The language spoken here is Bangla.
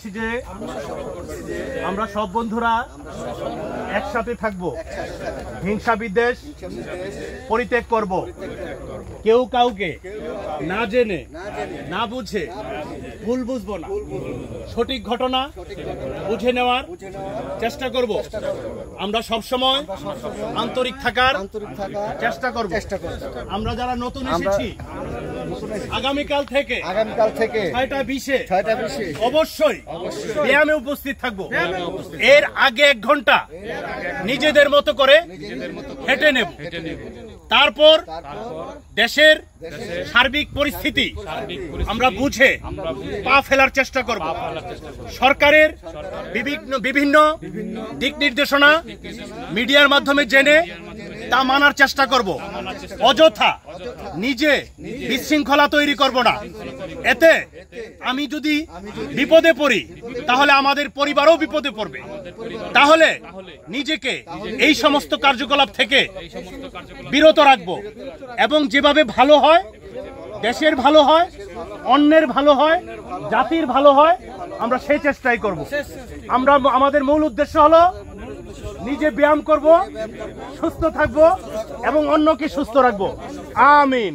করছি যে আমরা সব বন্ধুরা একসাথে থাকব, হিংসা বিদ্বেষ পরিত্যাগ করব, কেউ কাউকে না জেনে না বুঝে ভুল বুঝবো না, সঠিক ঘটনা বুঝে নেওয়ার চেষ্টা করব। আমরা সব সময় আন্তরিক থাকার চেষ্টা করব। আমরা যারা নতুন এসেছি আগামীকাল থেকে 6টা 20-এ অবশ্যই ব্যায়ামে উপস্থিত থাকবো। এর আগে 1 ঘন্টা নিজেদের মতো করে হেঁটে নেব। তারপর দেশের সার্বিক পরিস্থিতি আমরা বুঝে পা ফেলার চেষ্টা করব। সরকারের বিভিন্ন দিক নির্দেশনা মিডিয়ার মাধ্যমে জেনে তা মানার চেষ্টা করব। অযথা নিজে বিশৃঙ্খলা তৈরি করব না। এতে আমি যদি বিপদে পড়ি তাহলে আমাদের পরিবারও বিপদে পড়বে। তাহলে নিজেকে এই সমস্ত কার্যকলাপ থেকে বিরত রাখবো এবং যেভাবে ভালো হয়, দেশের ভালো হয়, অন্যের ভালো হয়, জাতির ভালো হয়, আমরা সেই চেষ্টাই করব। আমাদের মূল উদ্দেশ্য হলো নিজে ব্যায়াম করব, সুস্থ থাকব এবং অন্যকে সুস্থ রাখবো। আমিন।